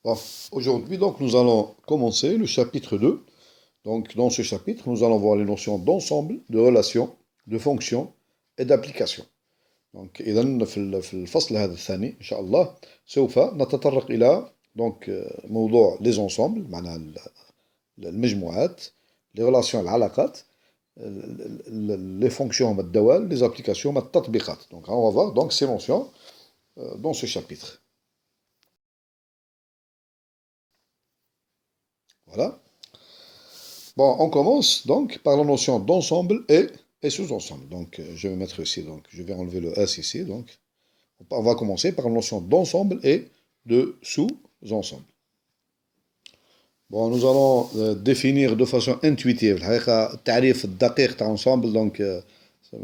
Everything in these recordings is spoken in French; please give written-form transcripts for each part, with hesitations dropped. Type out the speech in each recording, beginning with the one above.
Bon, aujourd'hui, donc, nous allons commencer le chapitre 2. Donc, dans ce chapitre, nous allons voir les notions d'ensemble, de relation, de fonction et d'application. Donc, إذن في الفصل هذا الثاني إن شاء الله سوف نتطرق إلى موضوع les ensembles معناها المجموعات les relations العلاقات les fonctions الدوال les applications التطبيقات. Donc, on va voir donc ces notions dans ce chapitre. Voilà. Bon, on commence donc par la notion d'ensemble et sous-ensemble. Donc, je vais mettre ici, donc, je vais enlever le S ici. Donc, on va commencer par la notion d'ensemble et de sous-ensemble. Bon, nous allons définir de façon intuitive. Le tarif الدقيق تاع ensemble, donc,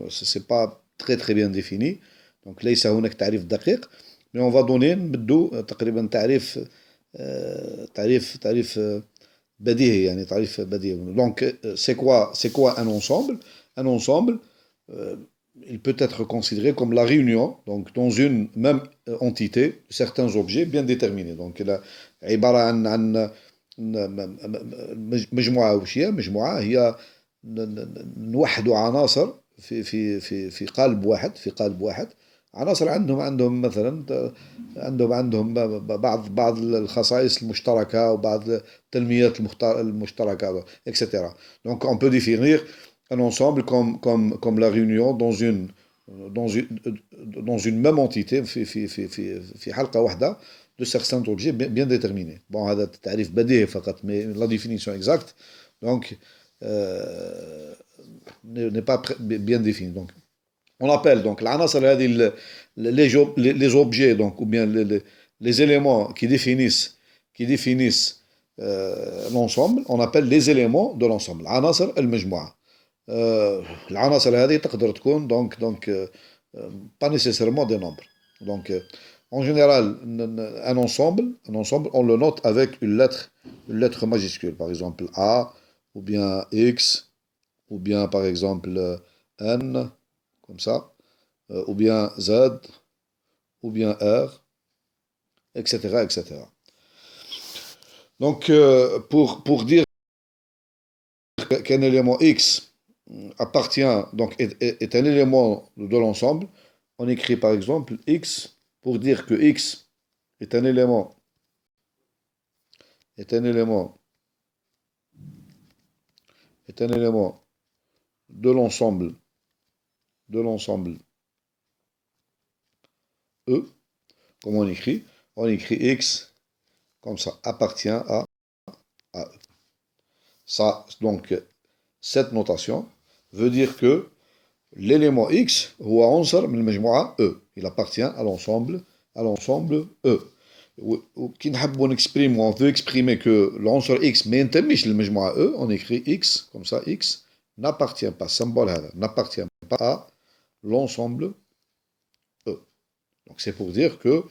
c'est pas très bien défini. Donc, ليس هناك تعريف دقيق. Mais on va donner نبدو تقريبا تعريف بديهي يعني تعريف بديهي. Donc c'est quoi un ensemble? Un ensemble il peut être considéré comme la réunion donc dans une même entité de certains objets bien déterminés. Donc là عبارة عن مجموعة وش هي؟ مجموعة هي نوحدوا عناصر في قالب واحد في قالب واحد. عناصر عندهم مثلا عندهم بعض الخصائص المشتركة وبعض التنميات المشتركة etc. Donc on peut définir un ensemble comme la réunion dans une, dans une même entité في حلقة واحدة de certains objets bien déterminés. Bon, هذا التعريف بديهي فقط mais la définition exacte donc n'est pas bien définie. Donc on appelle donc العناصر هذه les objets donc ou bien les éléments qui définissent l'ensemble on appelle les éléments de l'ensemble عناصر المجموعة. العناصر هذه تقدر تكون donc pas nécessairement des nombres. Donc en général un ensemble on le note avec une lettre majuscule, par exemple A ou bien X ou bien par exemple N comme ça, ou bien Z, ou bien R, etc., etc. Donc, pour dire qu'un élément X appartient, donc est un élément de l'ensemble, on écrit par exemple X pour dire que X est un élément, est un élément, est un élément de l'ensemble E, comme on écrit X comme ça, appartient à E. Ça, donc, cette notation veut dire que l'élément X هو عنصر من المجموعة E. Il appartient à l'ensemble E. وكي نحبوا نكسبريم on veut exprimer que l'عنصر X ما ينتميش للمجموعة E, on écrit X comme ça, X n'appartient pas, symbole هذا n'appartient pas à l'ensemble E. Donc c'est pour dire que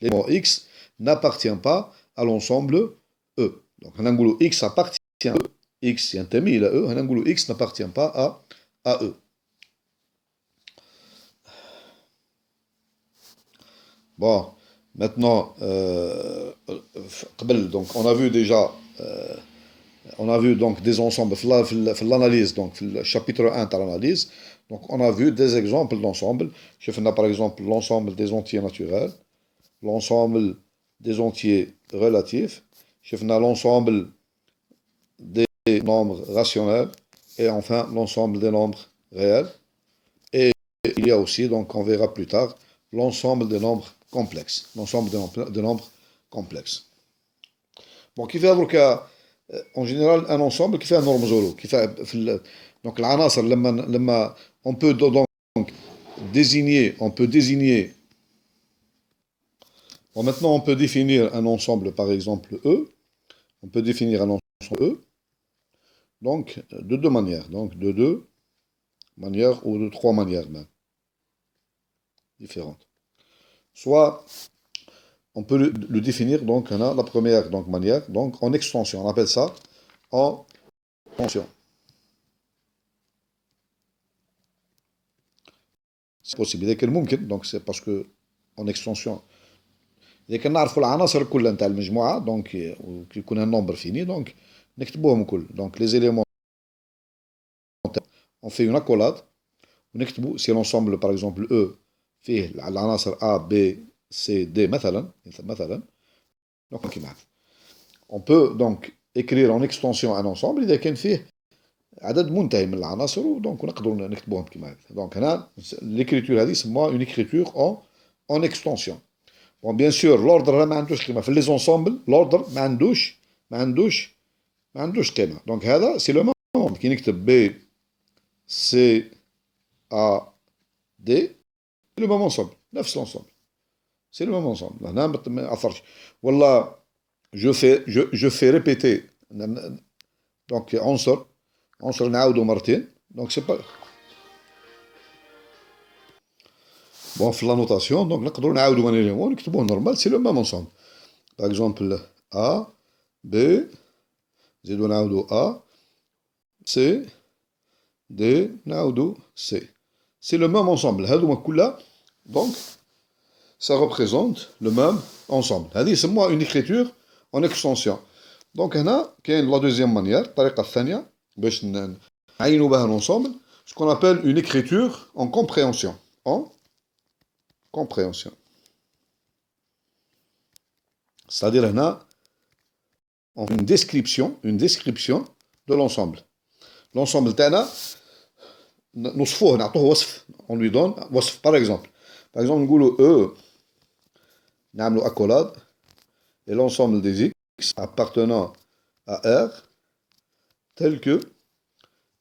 l'élément X n'appartient pas à l'ensemble E. Donc on a X appartient à E. X ينتمي إلى E, هنقول X n'appartient pas à E. Bon, maintenant, donc on a vu déjà, on a vu donc des ensembles, في l'analyse, donc le chapitre 1 de l'analyse, donc on a vu des exemples d'ensembles. Je fais par exemple l'ensemble des entiers naturels, l'ensemble des entiers relatifs, je fais l'ensemble des nombres rationnels et enfin l'ensemble des nombres réels. Et il y a aussi, donc on verra plus tard, l'ensemble des nombres complexes. L'ensemble des nombres complexes. Bon, qui fait en général un ensemble qui fait un norme zéro. Qui fait, donc l'anasr, on peut donc désigner, bon, maintenant on peut définir un ensemble par exemple E. On peut définir un ensemble E. Donc, de deux manières. Donc, de deux manières ou de trois manières même. Différentes. Soit, on peut le définir, donc, on a la première donc, manière, donc en extension. On appelle ça en extension. C'est possible. Donc, c'est parce que en extension, إذا كان نعرفوا العناصر كلها نتاع المجموعة دونك يكون un nombre fini دونك نكتبوهم الكل دونك les éléments on fait une accolade ونكتبوا si l'ensemble par exemple E فيه العناصر A B C D مثلا donc كيما هكا on peut donc écrire en extension un ensemble إذا كان فيه عدد منتهي من العناصر دونك نقدروا نكتبوهم كيما هكا دونك هنا l'écriture هذه يسموها une écriture en extension. Bon, bien sûr, l'ordre ما عندوش قيمة. في les ensembles, l'ordre ما عندوش قيمة. Donc هذا c'est le même. كي نكتب B C A D c'est le même ensemble. نفس l'ensemble. C'est le même ensemble. هنا ما أثرش. والله je fais répéter. Donc عنصر نعاودو مرتين. Donc c'est pas Bon, la notation, donc نقدروا نعاودوا un élément ونكتبوه normal, c'est le même ensemble. Par exemple, A, B, نزيدو نعاودوا A, C, D, نعاودوا C. C'est le même ensemble. هذوما كلها, donc, ça représente le même ensemble. هذه يسموها une écriture en extension. Donc هنا كاين la deuxième manière, الطريقة الثانية باش نعينوا بها l'ensemble, ce qu'on appelle une écriture en compréhension. En compréhension. C'est-à-dire هنا on fait une description de l'ensemble. L'ensemble تاعنا نوصفوه نعطوه وصف on lui donne وصف par exemple نقولوا E نعملوا accolade et l'ensemble des X appartenant à R tel que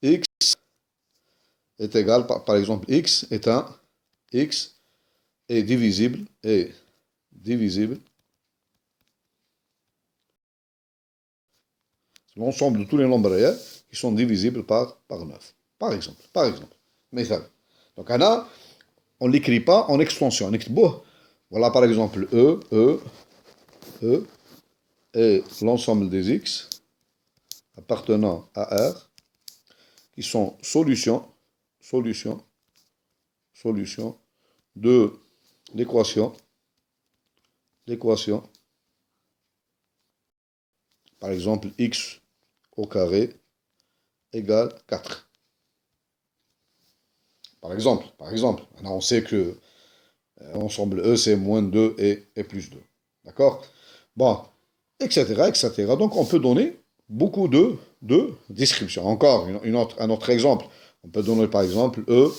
X est égal par exemple X est un X est divisible l'ensemble de tous les nombres réels qui sont divisibles par 9. Par exemple. مثال. Donc là, on ne l'écrit pas en extension. Voilà par exemple E et l'ensemble des X appartenant à R qui sont solutions de l'équation par exemple X au carré égale 4. Par exemple, on sait que l'ensemble E c'est moins 2 et plus 2. D'accord? Bon, etc. Donc on peut donner beaucoup de descriptions. Encore un autre exemple. On peut donner par exemple E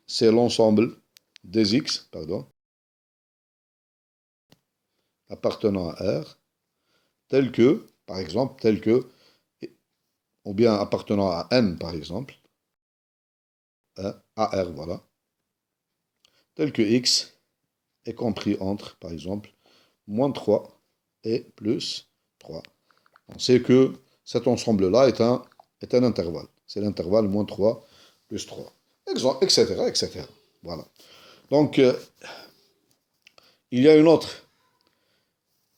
c'est l'ensemble des X, appartenant à R, tel que, ou bien appartenant à N, par exemple, à R, voilà, tel que X est compris entre, par exemple, moins 3 et plus 3. On sait que cet ensemble-là est un intervalle. C'est l'intervalle moins 3 plus 3. Etc. Voilà. Donc, il y a une autre.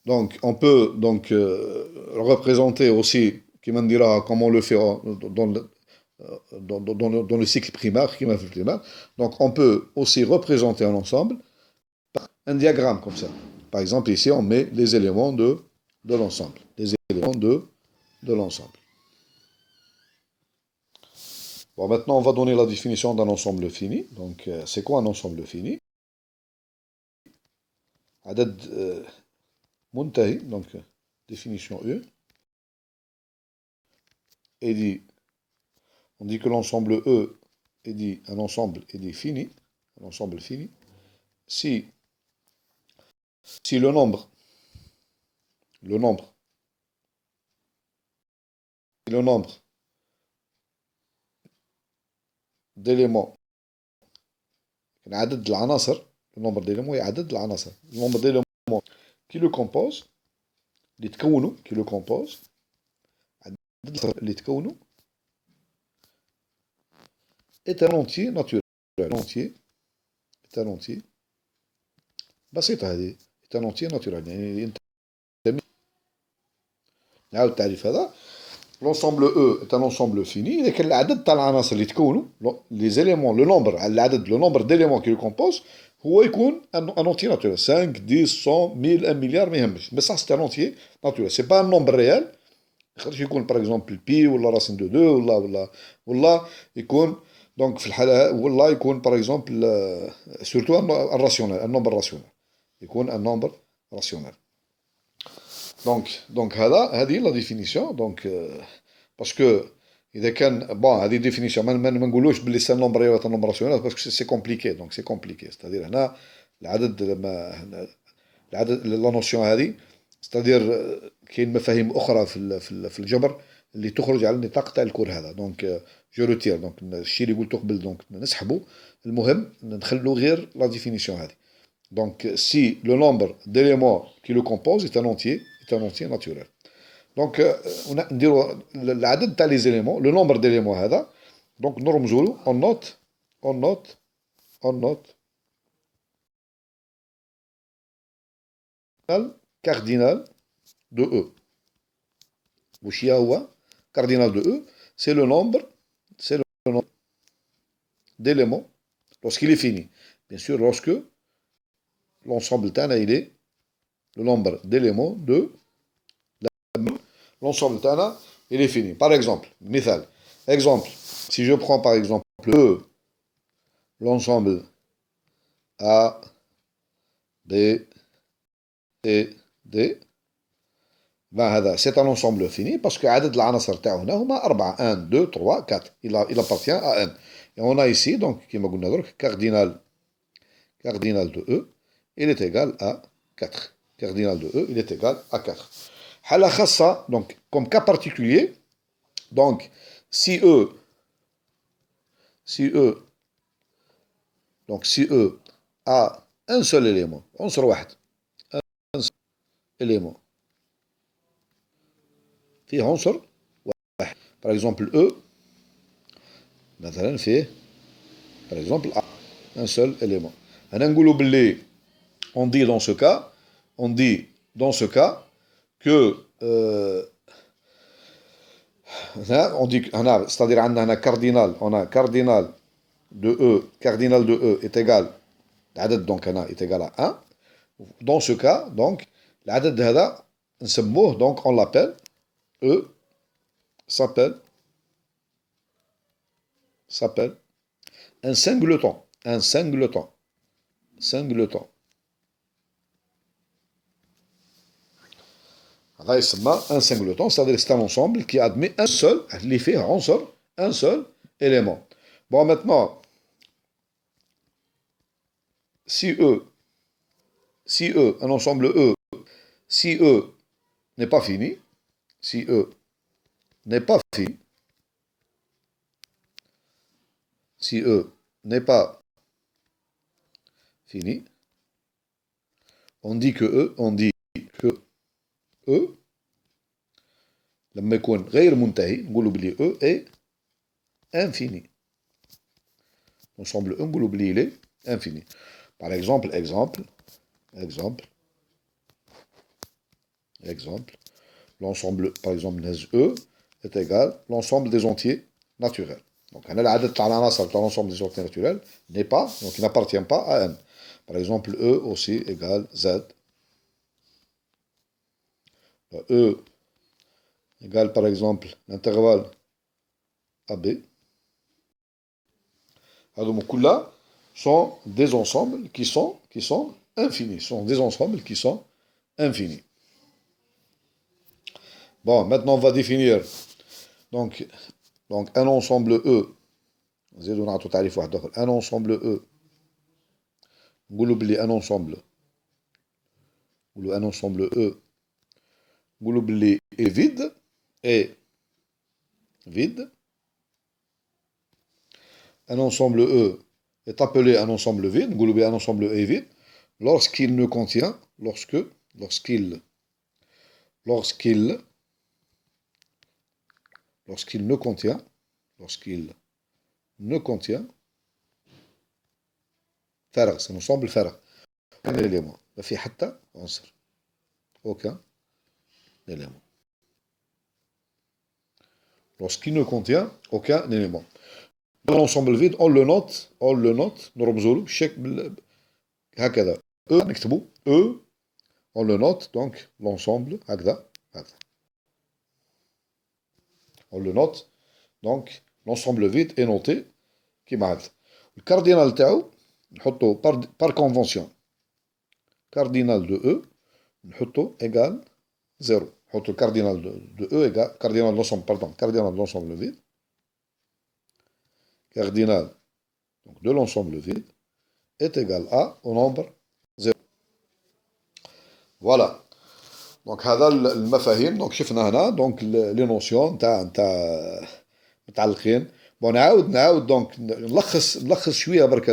Donc, on peut représenter aussi, qui me dira comment on le fait dans le cycle primaire, Donc, on peut aussi représenter un ensemble par un diagramme comme ça. Par exemple, ici, on met les éléments de l'ensemble. Les éléments de l'ensemble. Bon, maintenant, on va donner la définition d'un ensemble fini. Donc, c'est quoi un ensemble fini? عدد منتهي, donc définition 1. Et dit, on dit que l'ensemble E est dit, un ensemble est dit fini, un ensemble fini, si le nombre d'éléments, عدد العناصر, le nombre d'éléments est عدد العناصر, le nombre d'éléments qui le composent, qui le composent, est un entier naturel. L'entier est un entier. بسيطة هذه, est un entier naturel. يعني نعاود التعريف هذا. L'ensemble E est un ensemble fini. لكن العدد تاع العناصر اللي تكونوا, les éléments, le nombre d'éléments qui le composent, هو يكون ان entier naturel. 5 10 100 1000 1 مليار ما يهمش، بصح سي ان entier naturel. سي با ان نومبر ريال. يقدر يكون باغ اكزومبل بي ولا راسين دو دو ولا يكون دونك في الحاله ولا يكون باغ اكزومبل سورتو ان راسيونيل، ان نومبر راسيونيل، يكون ان نومبر راسيونيل. دونك هذه لا ديفينيسيون. دونك باسكو اذا كان بون هذه ديفينيسيون ما نقولوش باللي سي نومبر ريال ولا نومبر راسيونيل باسكو سي كومبليكي. دونك سي كومبليكي ستادير هنا العدد العدد لا نوسيون هذه ستادير كاين مفاهيم اخرى في الجبر اللي تخرج على النطاق تاع الكور هذا. دونك جو روتير دونك الشيء اللي قلته قبل دونك نسحبه. المهم نخلو غير لا ديفينيسيون هذه. دونك سي لو نومبر ديليمون كي لو كومبوز est un entier naturel. دونك نديرو العدد تاع لي زيليمون لو نومبر ديليمون هذا. دونك نرمزوا له اون نوت cardinal de E. واش هو cardinal de E? C'est le nombre d'éléments lorsqu'il est fini. Bien sûr, lorsque l'ensemble تاعنا il est le nombre d'éléments de l'ensemble تاعنا il est fini. Par exemple, مثال. Exemple, si je prends par exemple E, l'ensemble A, B, C, D, ben هذا c'est un ensemble fini parce que عدد العناصر تاعو هنا هما 4 1 2 3 4. Il appartient à n. Et on a ici donc كيما قلنا درك cardinal de E il est égal à 4. Cardinal de E il est égal à 4. حالة خاصة donc comme cas particulier. Donc si E a un seul élément عنصر واحد élément فيه عنصر واحد. par exemple E مثلا فيه par exemple A un seul élément. أنا نقولوا باللي on dit dans ce cas que on dit c'est-à-dire عندنا cardinal on a cardinal de E est égal العدد donc هنا est égal à 1. Dans ce cas donc العدد هذا نسموه donc on l'appelle E s'appelle un singleton. هذا يسمى un singleton, c'est-à-dire c'est un ensemble qui admet un seul اللي فيه عنصر un seul élément. Bon maintenant si E un ensemble E si E n'est pas fini on dit que E لما يكون غير منتهي نقولوا بلي E est infini. L'ensemble E نقولوا بلي il est infini. Par exemple, l'ensemble par exemple E est égal l'ensemble des entiers naturels. Donc العدد تاع العناصر تاع l'ensemble des entiers naturels n'est pas, donc il n'appartient pas à n. Par exemple E aussi égale Z. E égale par exemple l'intervalle AB. هذوما كلها sont des ensembles qui sont infinis. Sont des ensembles qui sont infinis. Bon, maintenant on va définir donc un ensemble E. نزيدو نعطو تعريف واحد آخر. Un ensemble E. نقولو بلي un ensemble E نقولو بلي est vide. Un ensemble E est appelé un ensemble vide. نقولو بلي un ensemble E est vide lorsqu'il ne contient فارغ. c'est un ensemble فارغ. aucun élément. ما فيه حتى عنصر. aucun élément. Lorsqu'il ne contient aucun élément. Dans l'ensemble vide, on le note, نرمزولو هكذا E نكتبوا E on le note donc l'ensemble هكذا هكذا on le note donc l'ensemble vide est noté كيما هكذا الكاردينال تاعو نحطو par convention cardinal de E نحطو égal 0 نحطو cardinal de E égal cardinal de l'ensemble pardon cardinal de l'ensemble vide cardinal donc de l'ensemble vide est égal à au nombre 0 voilà دونك هذا المفاهيم دونك شفنا هنا دونك لي نوسيون تاع متعلقين بون نعاود دونك نلخص شويه برك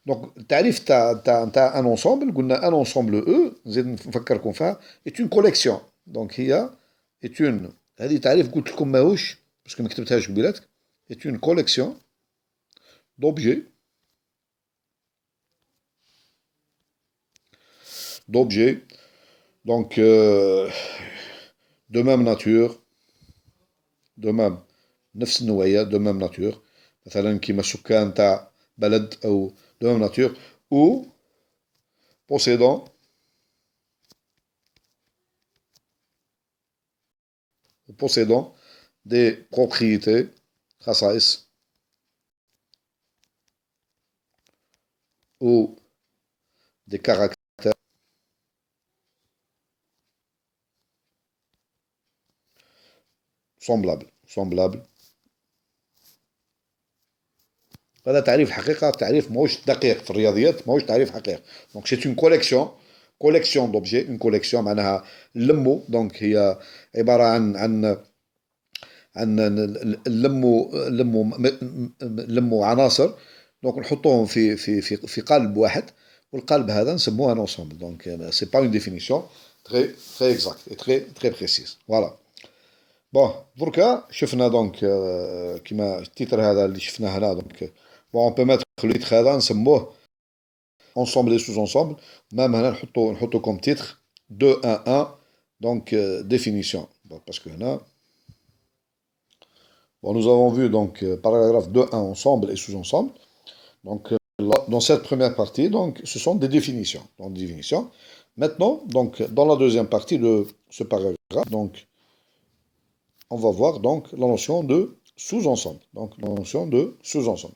دونك التعريف تاع ان انسومبل قلنا ان انسومبل او نزيد نفكركم فيها ايت اون كوليكسيون دونك هي ايت اون هذه تعريف قلت لكم ماهوش باسكو ما كتبتهاش قبيلات ايت اون كوليكسيون دوبجي donc de même nature de même نفس النوعية de même nature مثلا كيما السكان تاع بلد أو de même nature ou possédant des propriétés خصائص ou des caractères semblables هذا تعريف حقيقة تعريف ماهوش دقيق في الرياضيات ماهوش تعريف حقيقي دونك سي اون كوليكسيون دوبجي اون كوليكسيون معناها نلمو دونك هي عبارة عن نلمو عناصر دونك نحطوهم في قالب واحد والقالب هذا نسموه ان انسومبل دونك سي با اون ديفينيسيون تري اكزاكت اي تري بريسيز فوالا بون دركا شفنا دونك كيما التيتر هذا اللي شفناه هنا دونك بون اون بو ميتر التيتر هذا نسموه ensemble et sous-ensemble même هنا نحطو كوم تيتر 2 1 1 donc définition parce que هنا bon, nous avons vu donc paragraphe 2 1 ensemble et sous-ensemble donc dans cette première partie donc ce sont des définitions maintenant donc dans la deuxième partie de ce paragraphe donc on va voir donc la notion de sous-ensemble. Donc la notion de sous-ensemble.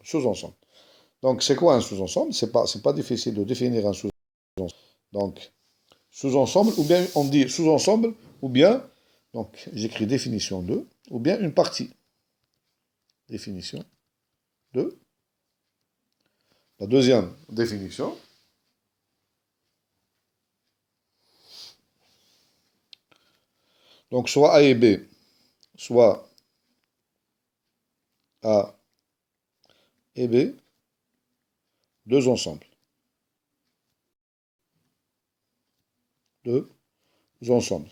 Donc c'est quoi un sous-ensemble? C'est pas difficile de définir un sous-ensemble. Donc sous-ensemble, ou bien on dit sous-ensemble, ou bien, donc j'écris définition de, ou bien une partie. Définition de. La deuxième définition. Donc soit A et B, soit A et B, deux ensembles. Deux ensembles.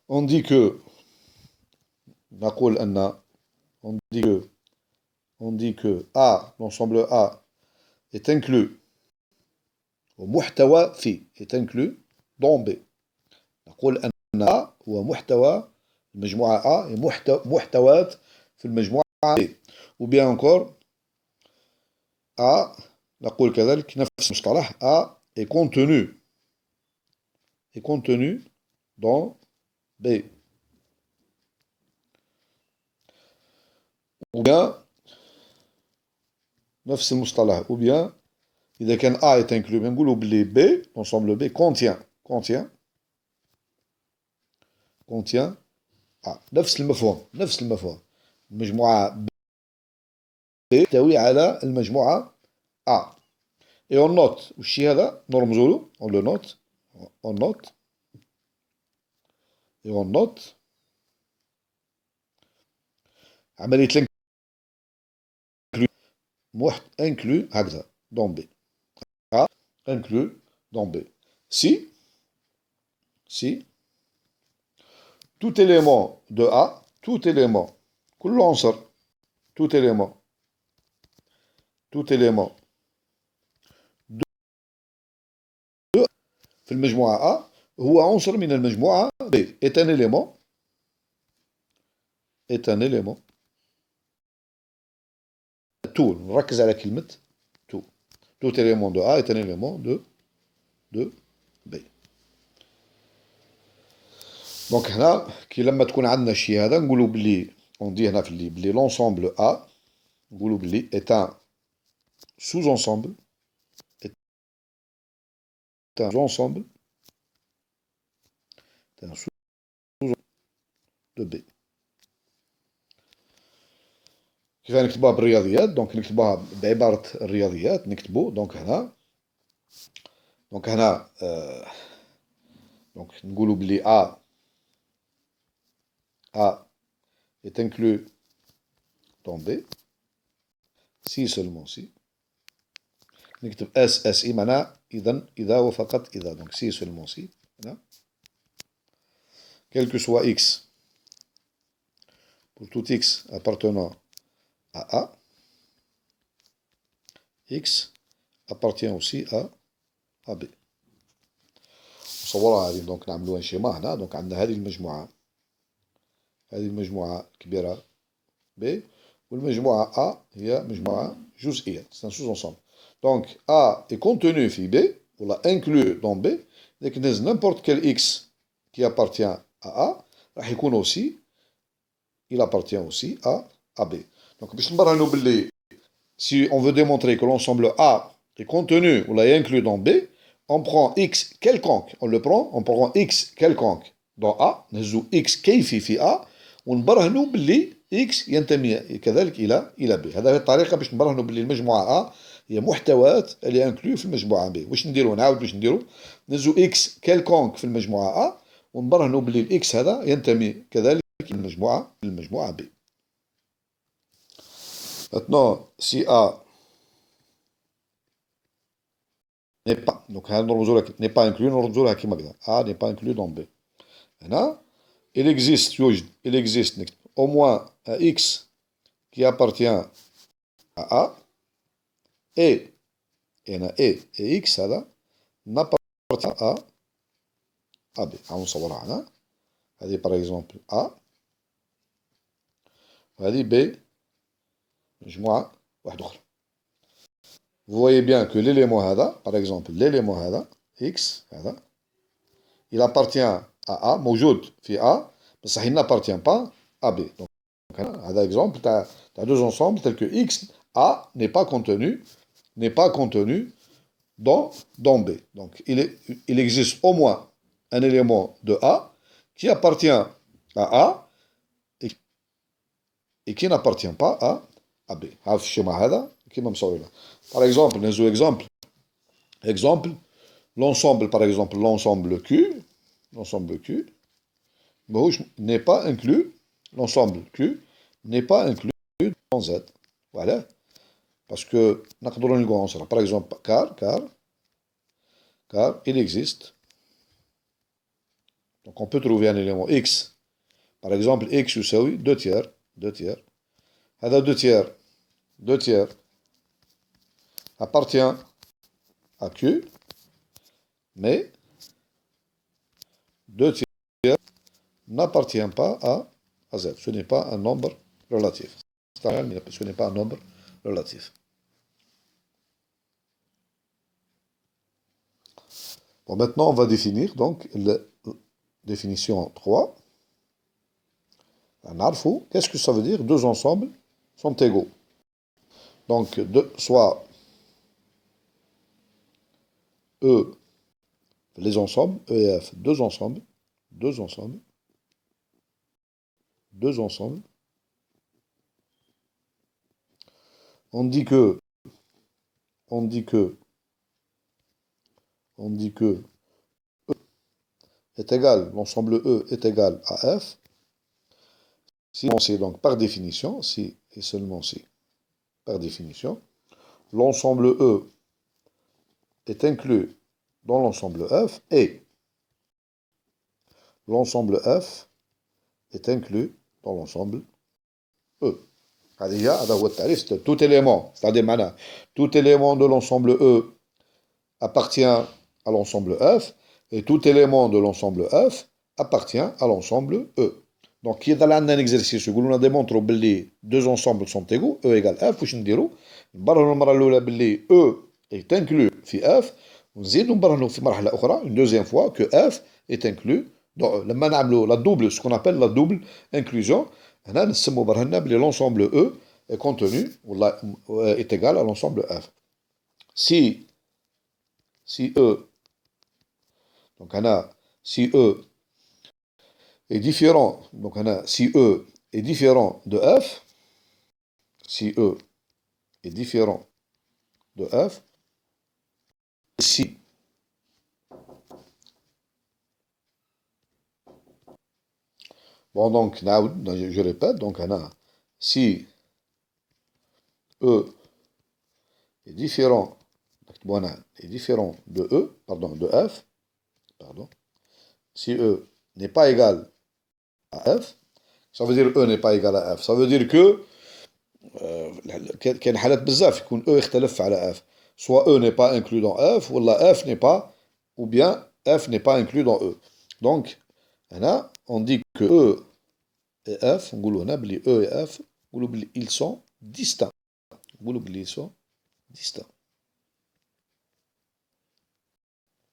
On dit que on dit que A, l'ensemble A, est inclus au محتوى في est inclus dans B. نقول أن A هو محتوى المجموعة A et محتوات في المجموعة B. Ou bien encore A نقول كذلك نفس المصطلح A est contenu dans B. Ou bien نفس المصطلح ou bien إذا كان A est inclus بنقولوا بلي B l'ensemble B contient A نفس المفهوم المجموعة B تحتوي على المجموعة A et on note وشي هذا نرمزوا له on le note et on note عملية inclus هكذا dans B A inclus dans B si tout élément de A كل عنصر tout élément de في المجموعة A هو عنصر من المجموعة B est un élément tout نركز على كلمة tout Tout élément de A est un élément de B. Donc هنا كي لما تكون عندنا الشيء هذا نقولوا بلي on dit هنا في اللي بلي l'ensemble A نقولوا بلي est un sous-ensemble est un ensemble est un sous-ensemble de B. كيف نكتبوها بالرياضيات دونك نكتبوها بعبارة الرياضيات نكتبو دونك هنا دونك نقولوا بلي A est inclus dans B si seulement si نكتب S I معناها إذا وفقط إذا donc si seulement si هنا quel que soit X pour tout X appartenant à A X appartient aussi à B نصورها هذه دونك نعملوها شيما هنا دونك عندنا هذه المجموعة الكبيرة B والمجموعة A هي مجموعة جزئية c'est un sous-ensemble donc A est contenu في B ou la inclus dans B dès que n'importe quel X qui appartient à A راح يكون aussi il appartient aussi à B donc باش نبرهنوا باللي si on veut démontrer que l'ensemble A est contenu ou la inclus dans B on prend X quelconque on prend X quelconque dans A نهزو X كيفي في A ونبرهنوا باللي X ينتمي كذلك إلى B هذا هي الطريقة باش نبرهنوا باللي المجموعة A هي محتويات اللي انكلو في المجموعة B واش نديرو نعاود واش نديرو نهزو X quelconque في المجموعة A ونبرهنوا باللي الإكس هذا ينتمي كذلك للمجموعة B Maintenant, si A n'est pas, donc n'est pas inclus, A n'est pas inclus dans B. Là, il existe au moins un X qui appartient à A et X هذا n'appartient à B. On صورها هنا. هذه par exemple A وهذه B مجموعة واحدة أخرى. Vous voyez bien que l'élément هذا, par exemple l'élément هذا, X هذا, il appartient à A, موجود في A, بصح il n'appartient pas à B. Donc هذا exemple, tu as deux ensembles tels que X, A n'est pas contenu dans B. Donc il existe au moins un élément de A qui appartient à A et qui n'appartient pas à B. عارف الشيما هذا كيما مصورينه. Par exemple, نهزو exemple, l'ensemble par exemple l'ensemble Q n'est pas inclus, l'ensemble Q n'est pas inclus dans Z. Voilà. Parce que نقدروا نلقاو par exemple car il existe. Donc on peut trouver un élément X. Par exemple X يساوي 2 tiers. هذا 2 tiers appartient à Q, mais 2 tiers n'appartient pas à Z. Ce n'est pas un nombre relatif. Ce n'est pas un nombre relatif. Bon, maintenant, on va définir donc la définition 3. Qu'est-ce que ça veut dire? Deux ensembles sont égaux. Donc, soit E, les ensembles, E et F, deux ensembles. On dit que E est égal, l'ensemble E est égal à F, si on sait donc par définition, si et seulement si, par définition, l'ensemble E est inclus dans l'ensemble F et l'ensemble F est inclus dans l'ensemble E. Tout élément, c'est-à-dire tout élément de l'ensemble E appartient à l'ensemble F et tout élément de l'ensemble F appartient à l'ensemble E. Donc, il y a un exercice où on démontre que deux ensembles sont égaux, E égale F, واش نديرو نبرهنوا المرة الأولى باللي E est inclus في F, ونزيدو نبرهنو في مرحلة أخرى, une deuxième fois, que F est inclus, لما نعملو la double, ce qu'on appelle la double inclusion, هنا نسمو برهنا بلي l'ensemble E est contenu, est égal à l'ensemble F. Si E, donc si E est différent, donc si E est différent de F, si E est différent de F, si bon donc je répète, donc si E est différent de E, pardon, de F, pardon, si E n'est pas égal à F, ça veut dire E n'est pas égal à F, ça veut dire que كاين حالات بزاف يكون E يختلف على F, soit E n'est pas inclus dans F, ou F n'est pas, ou bien F n'est pas inclus dans E. Donc, on dit que E et F, نقولوا هنا بلي E et F, نقولوا بلي ils sont distincts. نقولوا بلي ils sont distincts.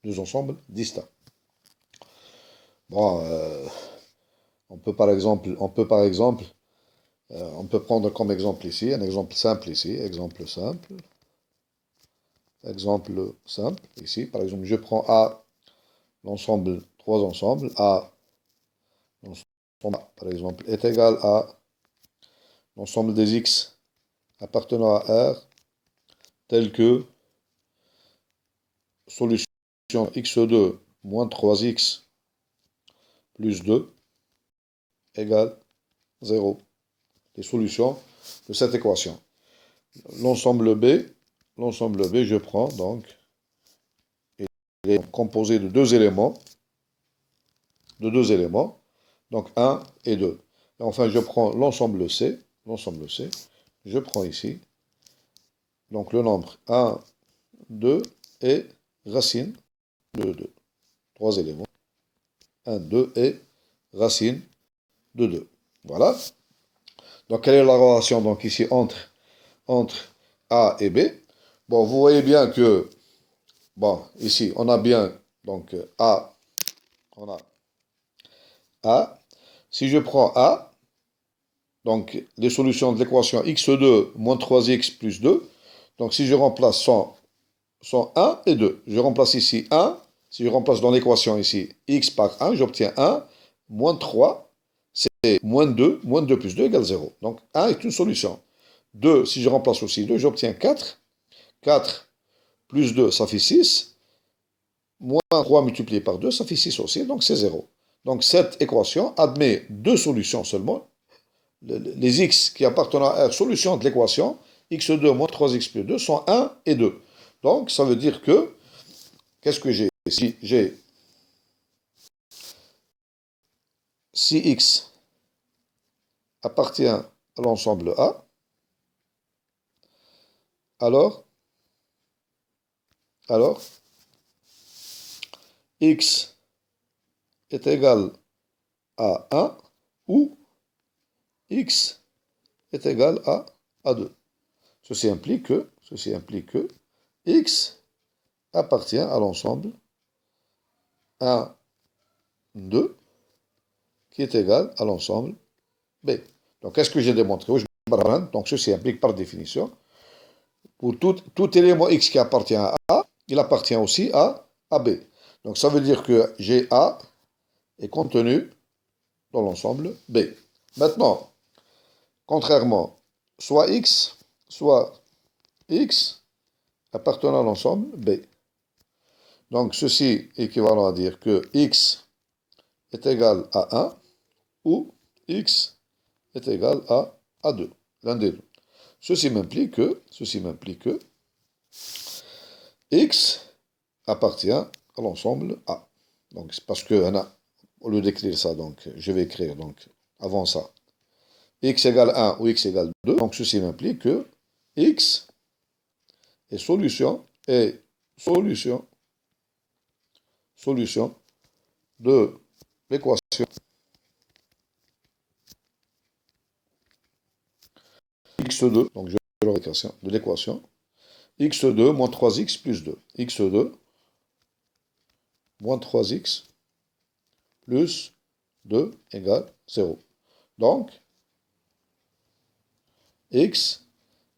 Deux ensembles distincts. Bon, on peut prendre comme exemple ici, un exemple simple ici, exemple simple, ici, par exemple, je prends A, l'ensemble, trois ensembles, A, l'ensemble, par exemple, est égal à l'ensemble des X appartenant à R, tel que solution x2 moins 3x plus 2 égale 0. Les solutions de cette équation. L'ensemble B, je prends donc, il est composé de deux éléments, donc 1 et 2. Et enfin, je prends l'ensemble C, je prends ici, donc le nombre 1, 2 et racine de 2. Trois éléments, 1, 2 et racine de 2. Voilà. Donc, quelle est la relation donc ici entre A et B? Bon, vous voyez bien que, bon, ici, on a bien, donc, A, on a A. Si je prends A, donc, les solutions de l'équation x2 moins 3x plus 2, donc, si je remplace sont 1 et 2, je remplace ici 1, si je remplace dans l'équation ici x par 1, j'obtiens 1, moins 3, c'est moins 2 plus 2 égale 0. Donc 1 est une solution. 2, si je remplace aussi 2, j'obtiens 4. 4 plus 2, ça fait 6. Moins 3 multiplié par 2, ça fait 6 aussi, donc c'est 0. Donc cette équation admet deux solutions seulement. Les x qui appartiennent à R, solution de l'équation, x2 moins 3x plus 2 sont 1 et 2. Donc ça veut dire que, qu'est-ce que j'ai ici? J'ai si x appartient à l'ensemble A, alors x est égal à 1 ou x est égal à 2. Ceci implique que x appartient à l'ensemble 1, 2 qui est égal à l'ensemble B. Donc, qu'est-ce que j'ai démontré? Donc, ceci implique par définition, pour tout élément x qui appartient à A, il appartient aussi à B. Donc, ça veut dire que GA est contenu dans l'ensemble B. Maintenant, contrairement, soit x appartenant à l'ensemble B. Donc, ceci est équivalent à dire que x est égal à 1 ou x est égal à 2, l'un des deux. Ceci m'implique que x appartient à l'ensemble A. Donc, c'est parce que, au lieu d'écrire ça, donc, je vais écrire, donc, avant ça, x égale 1 ou x égale 2. Donc, ceci m'implique que x est solution de l'équation x2, donc je vais de l'équation x2 moins 3x plus 2. x2 moins 3x plus 2 égale 0. Donc, x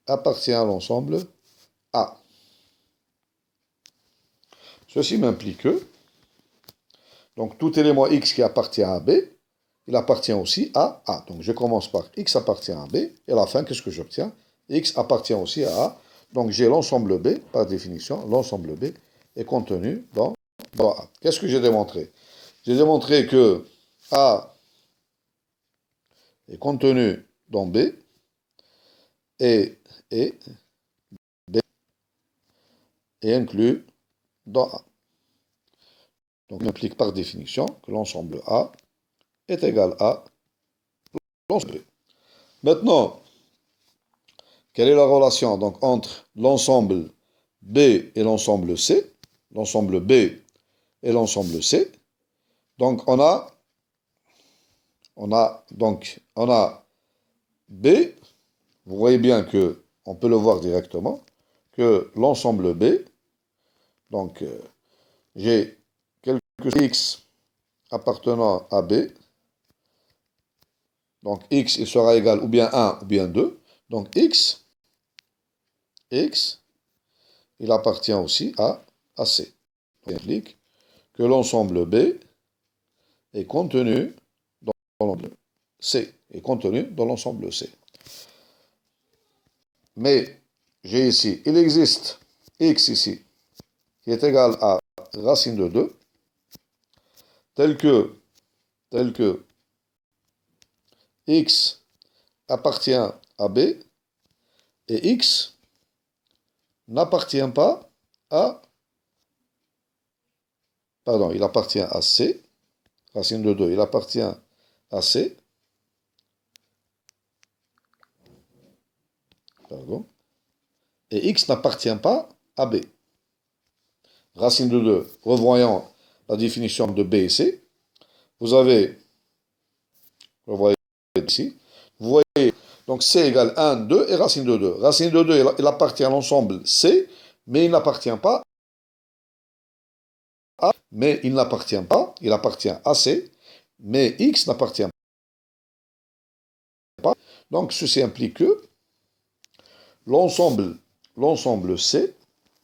appartient à l'ensemble A. Ceci m'implique que, donc tout élément x qui appartient à B, il appartient aussi à A. Donc je commence par x appartient à B, et à la fin, qu'est-ce que j'obtiens? X appartient aussi à A. Donc j'ai l'ensemble B, par définition, l'ensemble B est contenu dans A. Qu'est-ce que j'ai démontré? J'ai démontré que A est contenu dans B, et B est inclus dans A. Donc, on implique par définition que l'ensemble A est égal à l'ensemble B. Maintenant, quelle est la relation donc, entre l'ensemble B et l'ensemble C? L'ensemble B et l'ensemble C. Donc, on a B, vous voyez bien que, on peut le voir directement, que l'ensemble B, donc j'ai quelque x appartenant à B, donc x il sera égal ou bien 1 ou bien 2, donc x, il appartient aussi à C. Ça implique que l'ensemble B est contenu dans l'ensemble C, est contenu dans l'ensemble C. Mais j'ai ici, il existe x ici, qui est égal à racine de 2, tel que x appartient à B et x n'appartient pas à, pardon, il appartient à C, racine de 2, il appartient à C, pardon, et x n'appartient pas à B. Racine de 2, revoyons la définition de B et C, vous avez, vous voyez ici, vous voyez, donc C égale 1, 2 et racine de 2. Racine de 2, il appartient à l'ensemble C, mais il n'appartient pas à, il appartient à C, mais X n'appartient pas. Donc ceci implique que l'ensemble C